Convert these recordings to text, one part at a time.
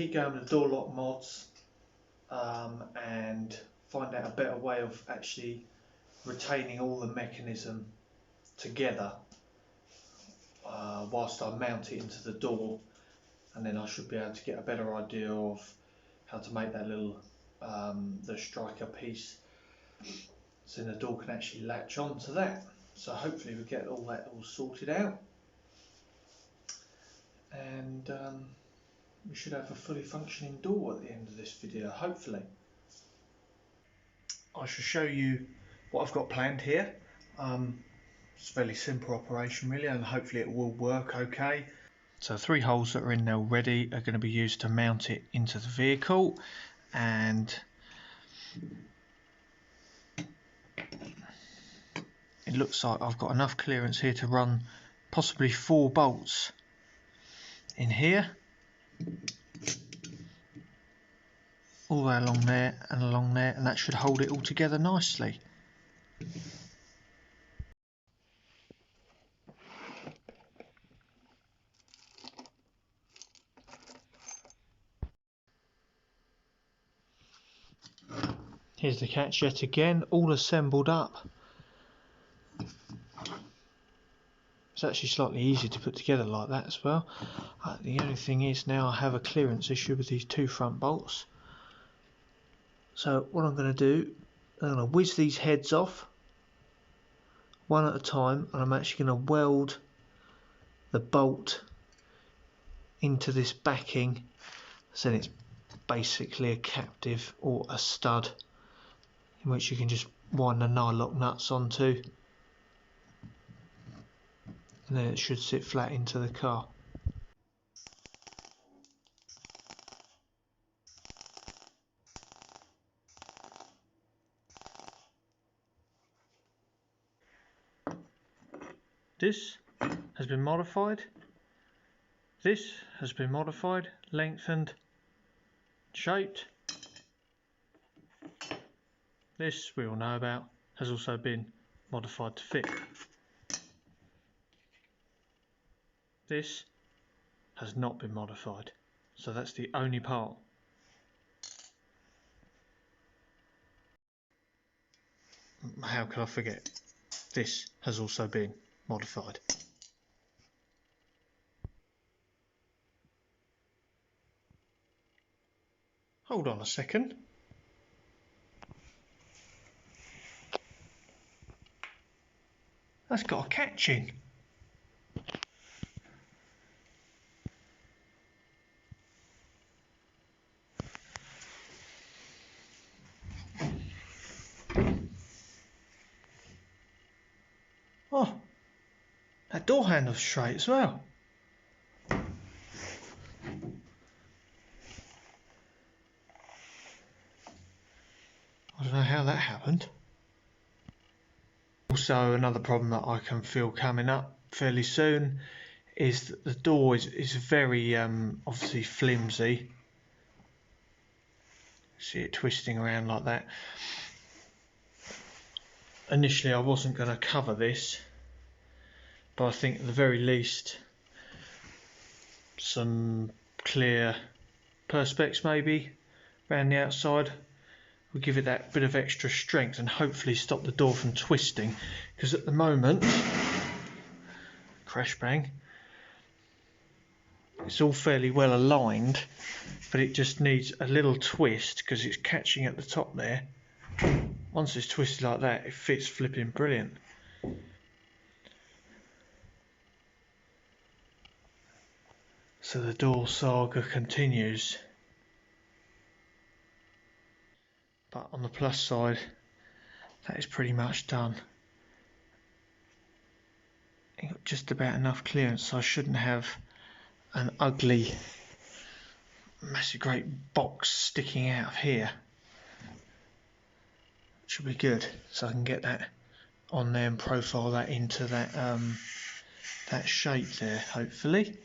keep going with the door lock mods and find out a better way of actually retaining all the mechanism together whilst I mount it into the door, and then I should be able to get a better idea of how to make that little the striker piece, so the door can actually latch onto that. So hopefully we get all that all sorted out, and we should have a fully functioning door at the end of this video, hopefully. I shall show you what I've got planned here. It's a fairly simple operation really, and hopefully it will work okay. So 3 holes that are in there already are going to be used to mount it into the vehicle, and it looks like I've got enough clearance here to run possibly 4 bolts in here, all the way along there, and that should hold it all together nicely. Here's the catch yet again, all assembled up. It's actually slightly easier to put together like that as well. The only thing is now I have a clearance issue with these 2 front bolts. So what I'm going to do, I'm going to whiz these heads off one at a time, and I'm actually going to weld the bolt into this backing, so it's basically a captive or a stud in which you can just wind the nylock nuts onto, and then it should sit flat into the car. This has been modified, this has been modified, lengthened, shaped. This we all know about, has also been modified to fit. This has not been modified, so that's the only part. How could I forget? This has also been modified. Hold on a second. That's got a catch in. Oh, that door handle's straight as well. I don't know how that happened. Also, another problem that I can feel coming up fairly soon is that the door is very obviously flimsy. See it twisting around like that. Initially I wasn't going to cover this, but I think at the very least some clear perspex maybe around the outside will give it that bit of extra strength and hopefully stop the door from twisting, because at the moment, crash bang, it's all fairly well aligned, but it just needs a little twist because it's catching at the top there. Once it's twisted like that, it fits flipping brilliant. So the door saga continues. But on the plus side, that is pretty much done. I've got just about enough clearance, so I shouldn't have an ugly, massive great box sticking out of here. Should be good, so I can get that on there and profile that into that that shape there, hopefully.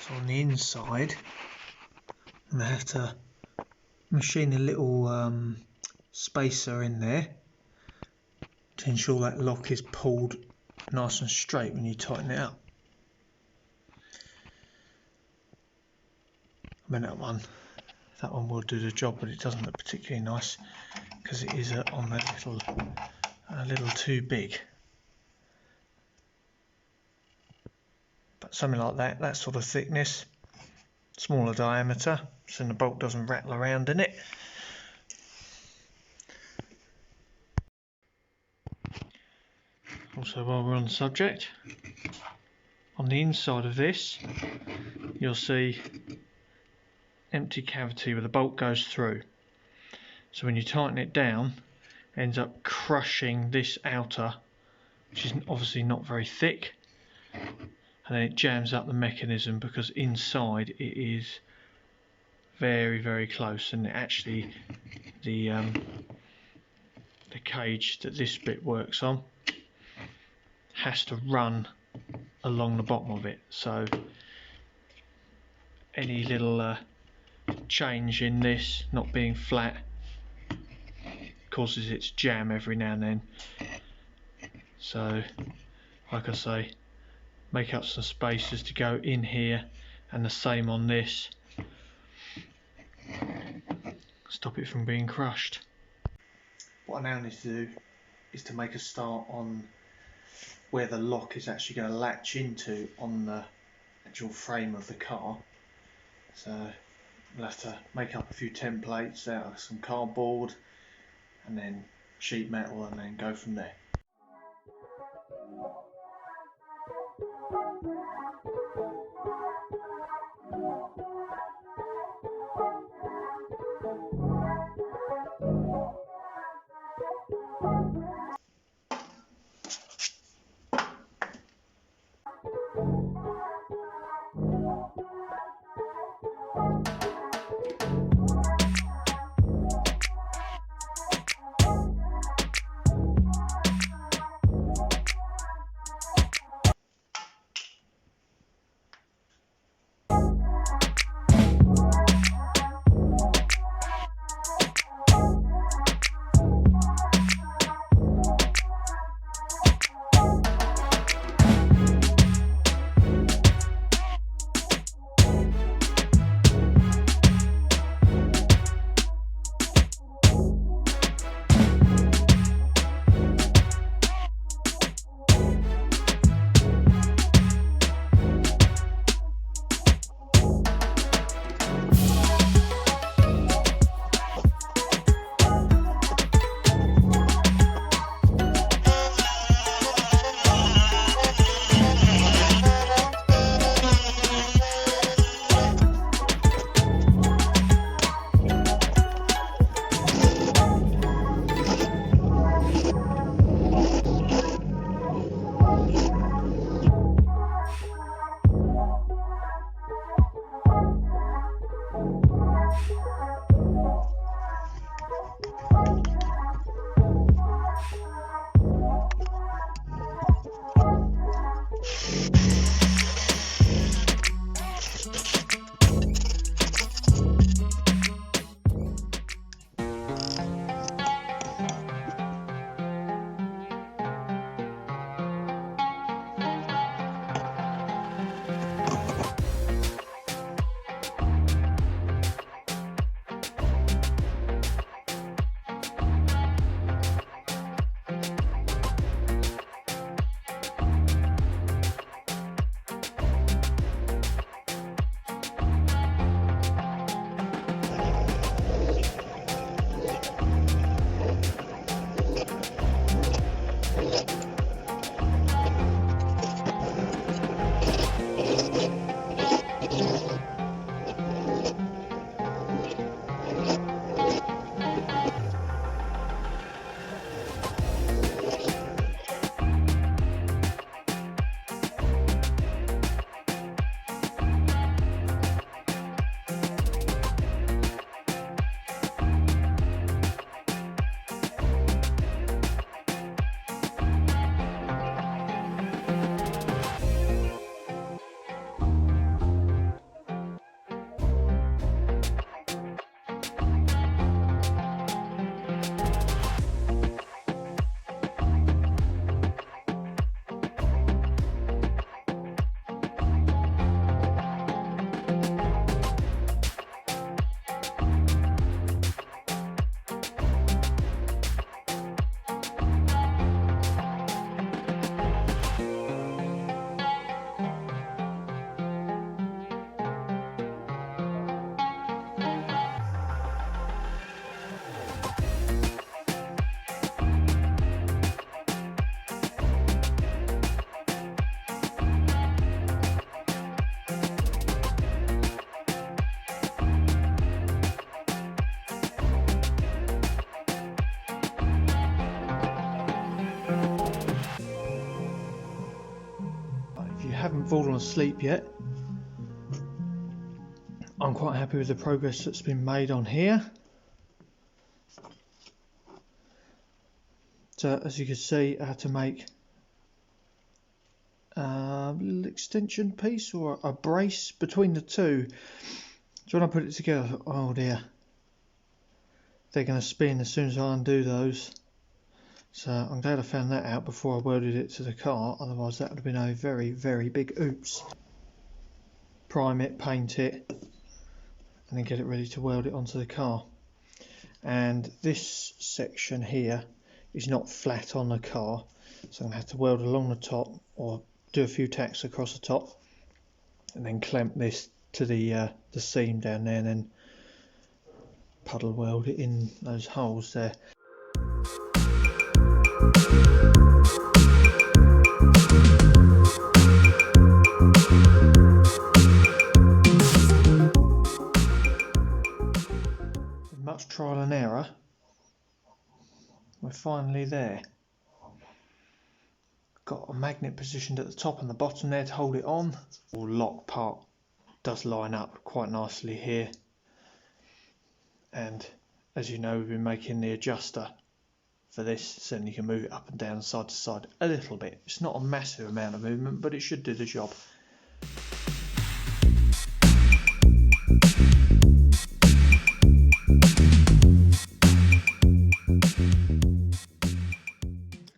So on the inside, I'm going to have to machine a little spacer in there to ensure that lock is pulled nice and straight when you tighten it up. mean that one will do the job, but it doesn't look particularly nice because it is on a little too big. But something like that sort of thickness, smaller diameter, so the bolt doesn't rattle around in it. Also, while we're on the subject, on the inside of this you'll see empty cavity where the bolt goes through. So when you tighten it down, it ends up crushing this outer, which is obviously not very thick, and then it jams up the mechanism because inside it is very close, and actually the cage that this bit works on has to run along the bottom of it, so any little change in this not being flat causes it to jam every now and then. So like I say, make up some spaces to go in here, and the same on this, stop it from being crushed. What I now need to do is to make a start on where the lock is actually going to latch into on the actual frame of the car. So we'll have to make up a few templates out of some cardboard and then sheet metal, and then go from there. haven't fallen asleep yet. I'm quite happy with the progress that's been made on here. So as you can see, I had to make a little extension piece or a brace between the two. So when I put it together, I thought, oh dear, they're going to spin as soon as I undo those. So I'm glad I found that out before I welded it to the car, otherwise that would have been a very, very big oops. Prime it, paint it, and then get it ready to weld it onto the car. And this section here is not flat on the car, so I'm going to have to weld along the top or do a few tacks across the top and then clamp this to the seam down there and then puddle weld it in those holes there. With much trial and error, we're finally there. Got a magnet positioned at the top and the bottom there to hold it on. The lock part does line up quite nicely here, and as you know, we've been making the adjuster for this so then you can move it up and down side to side a little bit. It's not a massive amount of movement, but it should do the job.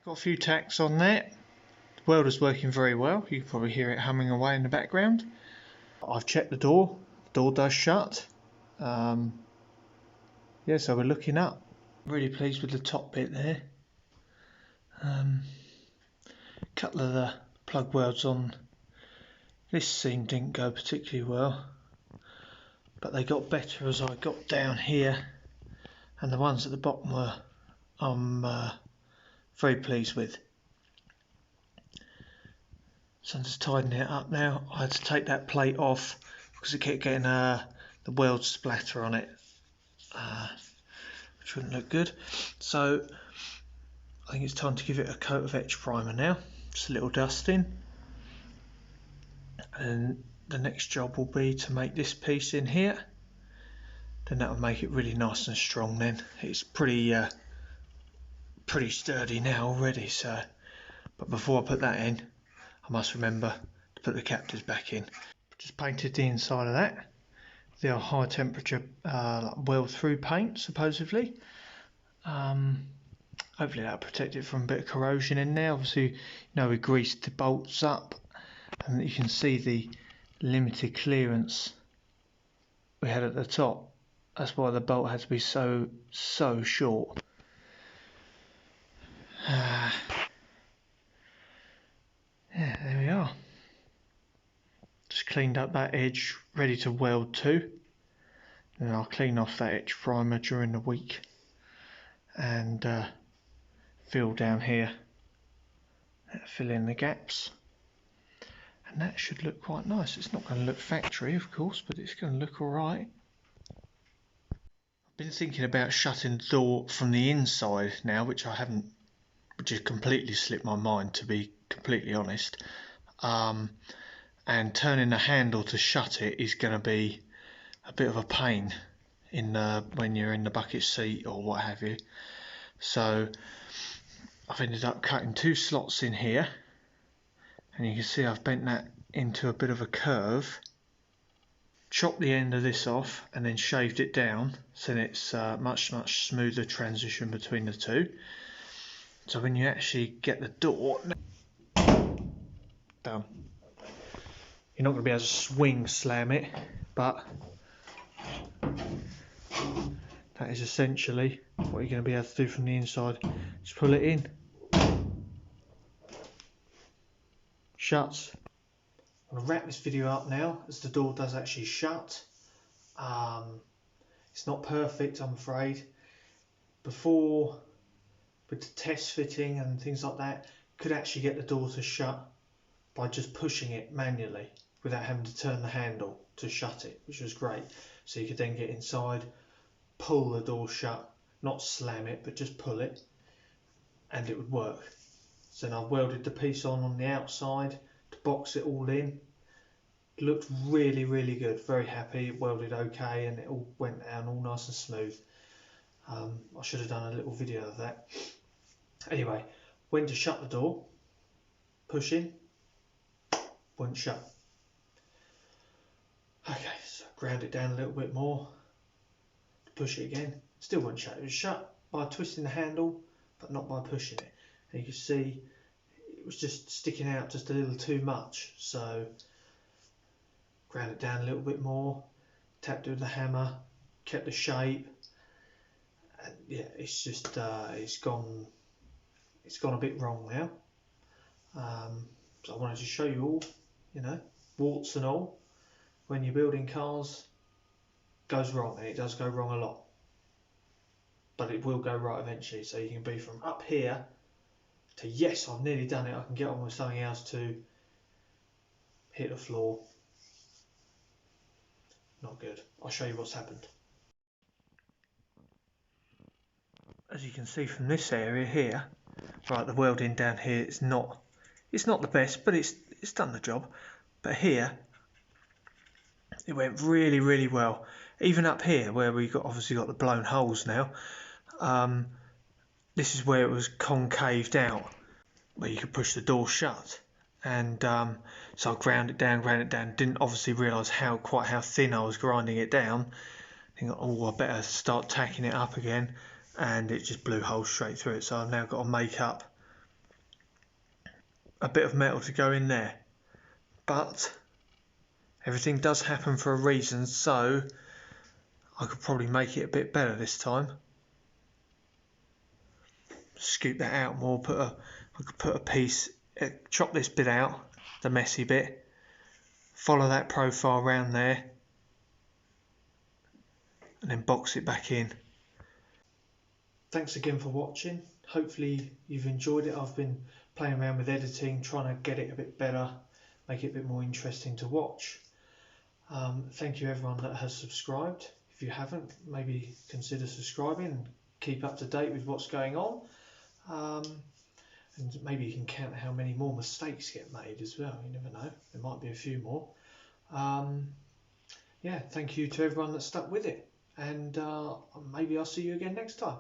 Got a few tacks on there. The welder's working very well. You can probably hear it humming away in the background. I've checked the door. The door does shut. Yeah, so we're looking up. Really pleased with the top bit there. Couple of the plug welds on this seam didn't go particularly well, but they got better as I got down here, and the ones at the bottom were I'm very pleased with. So I'm just tidying it up now. I had to take that plate off because it kept getting the weld splatter on it, which wouldn't look good. So I think it's time to give it a coat of etch primer now, just a little dusting, and the next job will be to make this piece in here. Then that will make it really nice and strong. Then it's pretty sturdy now already. So, but before I put that in, I must remember to put the captives back in. Just painted the inside of that. They are high temperature weld through paint supposedly. Hopefully that'll protect it from a bit of corrosion in there. Obviously, you know, we greased the bolts up, and you can see the limited clearance we had at the top. That's why the bolt had to be so short. Yeah, there we are. Just cleaned up that edge, ready to weld to. And I'll clean off that etch primer during the week and fill down here, fill in the gaps, and that should look quite nice. It's not going to look factory, of course, but it's going to look alright. I've been thinking about shutting the door from the inside now, which has completely slipped my mind, to be completely honest. And turning the handle to shut it is going to be a bit of a pain when you're in the bucket seat or what have you. So I've ended up cutting 2 slots in here, and you can see I've bent that into a bit of a curve, chopped the end of this off and then shaved it down so that it's much smoother transition between the two. So when you actually get the door done, you're not going to be able to swing slam it, but that is essentially what you're going to be able to do from the inside. Just pull it in, shuts. I'm going to wrap this video up now as the door does actually shut. It's not perfect, I'm afraid. Before, with the test fitting and things like that, could actually get the door to shut by just pushing it manually without having to turn the handle to shut it, which was great. So you could then get inside, pull the door shut, not slam it, but just pull it, and it would work. So then I've welded the piece on the outside to box it all in. Looked really, really good. Very happy. It welded okay, and it all went down all nice and smooth. I should have done a little video of that. Anyway, went to shut the door, pushing, wouldn't shut. Okay, so ground it down a little bit more, push it again, still wouldn't shut. It was shut by twisting the handle, but not by pushing it. And you can see it was just sticking out just a little too much. So ground it down a little bit more, tapped it with the hammer, kept the shape, and yeah, it's just it's gone a bit wrong now. So I wanted to show you all, you know, warts and all. When you're building cars, goes wrong, and it does go wrong a lot, but it will go right eventually. So you can be from up here to yes, I've nearly done it, I can get on with something else, to hit the floor. Not good. I'll show you what's happened. As you can see from this area here, right, the welding down here is not the best, but it's done the job. But here it went really, really well. Even up here where we obviously got the blown holes now, this is where it was concaved out, where you could push the door shut. And so I ground it down, didn't obviously realise quite how thin I was grinding it down. Think, oh, I better start tacking it up again, and it just blew holes straight through it. So I've now got to make up a bit of metal to go in there. But everything does happen for a reason, so I could probably make it a bit better this time. Scoop that out more, I could put a piece, chop this bit out, the messy bit, follow that profile around there, and then box it back in. Thanks again for watching. Hopefully you've enjoyed it. I've been playing around with editing, trying to get it a bit better, make it a bit more interesting to watch. Thank you everyone that has subscribed. If you haven't, maybe consider subscribing and keep up to date with what's going on. And maybe you can count how many more mistakes get made as well. You never know, there might be a few more. Yeah, thank you to everyone that stuck with it, and maybe I'll see you again next time.